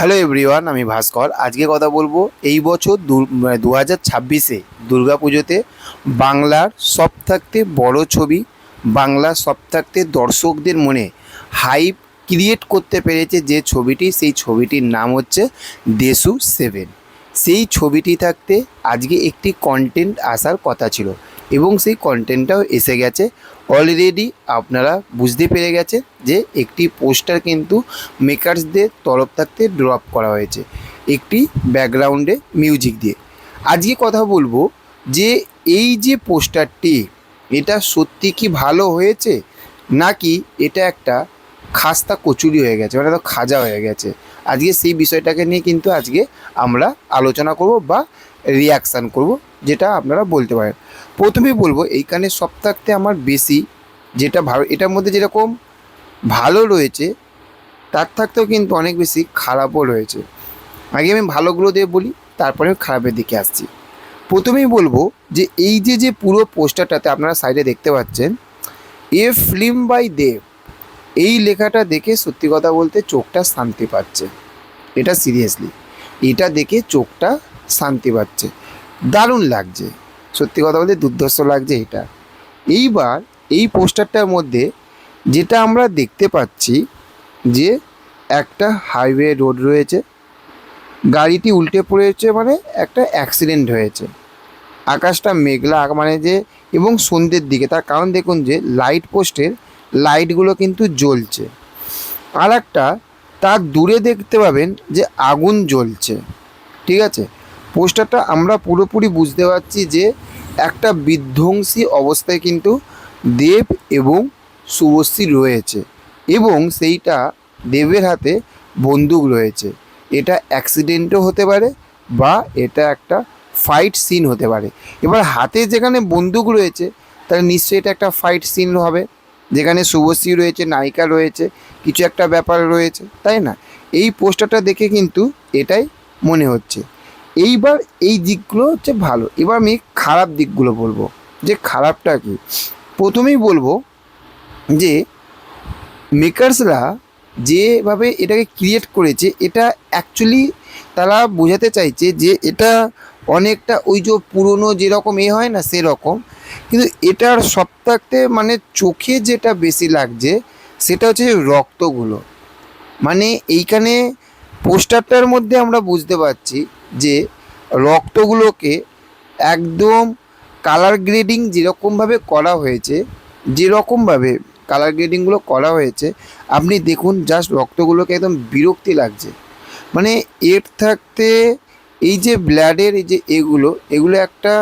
Hello everyone, আমি ভাস্কর। আজকে কথা বলবো এই বছর 2026-এ দুর্গাপুজোতে বাংলার সব থাকতে বড় ছবি, বাংলার সব থাকতে দর্শকদের মনে হাইপ ক্রিয়েট করতে পেরেছে যে ছবিটি, সেই ছবিটির নাম হচ্ছে দেশু 7। সেই ছবিটি থাকতে আজকে একটি কন্টেন্ট আসার কথা ছিল এবং সেই কন্টেন্টটাও এসে গেছে। অলরেডি আপনারা বুঝতে পেরে গেছে যে একটি পোস্টার কিন্তু মেকার্সদের তরফ থাকতে ড্রপ করা হয়েছে একটি ব্যাকগ্রাউন্ডে মিউজিক দিয়ে। আজকে কথা বলবো যে এই যে পোস্টারটি, এটা সত্যি কি ভালো হয়েছে নাকি এটা একটা খাস্তা কচুরি হয়ে গেছে, মানে তো খাজা হয়ে গেছে। আজকে সেই বিষয়টাকে নিয়ে কিন্তু আজকে আমরা আলোচনা করব বা রিয়াকশান করব, যেটা আপনারা বলতে পারেন। প্রথমেই বলবো এইখানে সব থাকতে আমার বেশি যেটা ভালো, এটার মধ্যে যেরকম ভালো রয়েছে তার থাকতেও কিন্তু অনেক বেশি খারাপও রয়েছে। আগে আমি ভালোগুলো দিয়ে বলি, তারপরে খারাপের দিকে আসছি। প্রথমেই বলবো যে এই যে পুরো পোস্টারটাতে আপনারা সাইডে দেখতে পাচ্ছেন এ ফিল্ম বাই দেব, এই লেখাটা দেখে সত্যি কথা বলতে চোখটা শান্তি পাচ্ছে। এটা সিরিয়াসলি, এটা দেখে চোখটা শান্তি পাচ্ছে, দারুণ লাগছে, সত্যি কথা বলতে দুর্ধর্ষ লাগছে এটা। এইবার এই পোস্টারটার মধ্যে যেটা আমরা দেখতে পাচ্ছি যে একটা হাইওয়ে রোড রয়েছে, গাড়িটি উল্টে পড়েছে, মানে একটা অ্যাক্সিডেন্ট হয়েছে। আকাশটা মেঘলা, মানে যে এবং সন্ধ্যের দিকে, তার কারণ দেখুন যে লাইট পোস্টের লাইটগুলো কিন্তু জ্বলছে। আর একটা তার দূরে দেখতে পাবেন যে আগুন জ্বলছে। ঠিক আছে, পোস্টারটা আমরা পুরোপুরি বুঝতে পারছি যে একটা বিধ্বংসী অবস্থায় কিন্তু দেব এবং শুভশ্রী রয়েছে এবং সেইটা দেবের হাতে বন্দুক রয়েছে। এটা অ্যাক্সিডেন্টও হতে পারে বা এটা একটা ফাইট সিন হতে পারে। এবার হাতে যেখানে বন্দুক রয়েছে তাহলে নিশ্চয়ই এটা একটা ফাইট সিন হবে, যেখানে শুভশ্রী রয়েছে, নায়িকা রয়েছে, কিছু একটা ব্যাপার রয়েছে, তাই না? এই পোস্টারটা দেখে কিন্তু এটাই মনে হচ্ছে। এইবার এই দিকগুলো হচ্ছে ভালো। এবার আমি খারাপ দিকগুলো বলবো যে খারাপটা কি। প্রথমেই বলবো যে মেকার্সরা যেভাবে এটাকে ক্রিয়েট করেছে, এটা অ্যাকচুয়ালি তারা বোঝাতে চাইছে যে এটা অনেকটা ওই যে পুরনো যেরকম হয় না সেরকম, কিন্তু এটার সব থাকতে মানে চোখে যেটা বেশি লাগছে সেটা হচ্ছে রক্তগুলো। মানে এইখানে পোস্টারটার মধ্যে আমরা বুঝতে পারছি যে রক্তগুলোকে একদম কালার গ্রেডিং যেরকমভাবে করা হয়েছে, যেরকমভাবে কালার গ্রেডিংগুলো করা হয়েছে আপনি দেখুন, জাস্ট রক্তগুলোকে একদম বিরক্তি লাগছে। মানে এর থাকতে এই যে ব্লাডের এই যে এগুলো একটা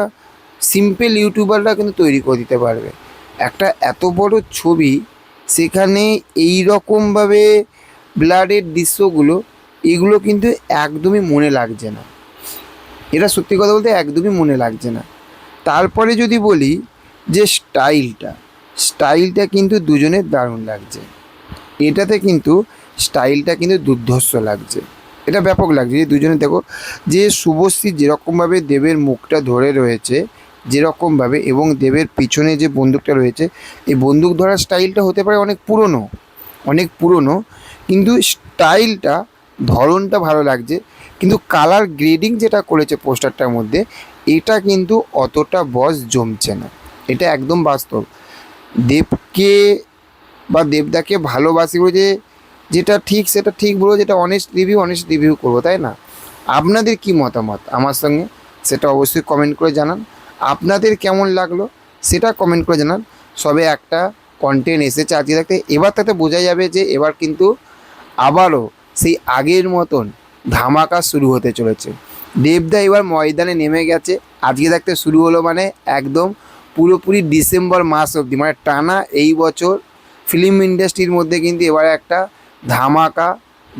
সিম্পল ইউটিউবাররা কিন্তু তৈরি করে দিতে পারবে। একটা এত বড় ছবি, সেখানে এই রকমভাবে ব্লাডের দৃশ্যগুলো, এগুলো কিন্তু একদমই মনে লাগছে না। এটা সত্যি কথা বলতে একদমই মনে লাগছে না। তারপরে যদি বলি যে স্টাইলটা কিন্তু দুজনের দারুণ লাগছে। এটাতে কিন্তু স্টাইলটা কিন্তু দুর্ধর্ষ লাগছে, এটা ব্যাপক লাগছে। যে দুজনে দেখো যে শুভশ্রী যেরকমভাবে দেবের মুখটা ধরে রয়েছে যেরকমভাবে, এবং দেবের পিছনে যে বন্দুকটা রয়েছে, এই বন্দুক ধরার স্টাইলটা হতে পারে অনেক পুরনো, কিন্তু স্টাইলটা, ধরনটা ভালো লাগছে। কিন্তু কালার গ্রেডিং যেটা করেছে পোস্টারটার মধ্যে, এটা কিন্তু অতটা বস জমছে না। এটা একদম বাস্তব। দেবকে বা দেবদাকে ভালোবাসি বলে যে যেটা ঠিক সেটা ঠিক বলবো, যেটা অনেস্ট রিভিউ করবো, তাই না? আপনাদের কি মতামত আমার সঙ্গে সেটা অবশ্যই কমেন্ট করে জানান। আপনাদের কেমন লাগলো সেটা কমেন্ট করে জানান। সবে একটা কন্টেন্ট এসেছে আজকে থাকতে, এবার তাতে বোঝা যাবে যে এবার কিন্তু আবারও সেই আগের মতন ধামাকা শুরু হতে চলেছে। দেবদা এবার ময়দানে নেমে গেছে। আজকে থাকতে শুরু হলো মানে একদম পুরোপুরি ডিসেম্বর মাস অবধি, মানে টানা এই বছর ফিল্ম ইন্ডাস্ট্রির মধ্যে কিন্তু এবারে একটা ধামাকা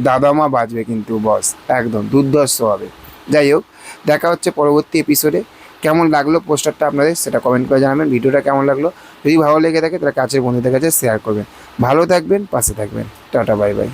দাদামা বাজবে কিন্তু বস, একদম দুর্ধর্ষ হবে। যাই হোক, দেখা হচ্ছে পরবর্তী এপিসোডে। কেমন লাগলো পোস্টারটা আপনাদের সেটা কমেন্ট করে জানাবেন। ভিডিওটা কেমন লাগলো, যদি ভালো লেগে থাকে তাহলে কাছের বন্ধুদের কাছে শেয়ার করবেন। ভালো থাকবেন, পাশে থাকবেন। Tata, bye bye.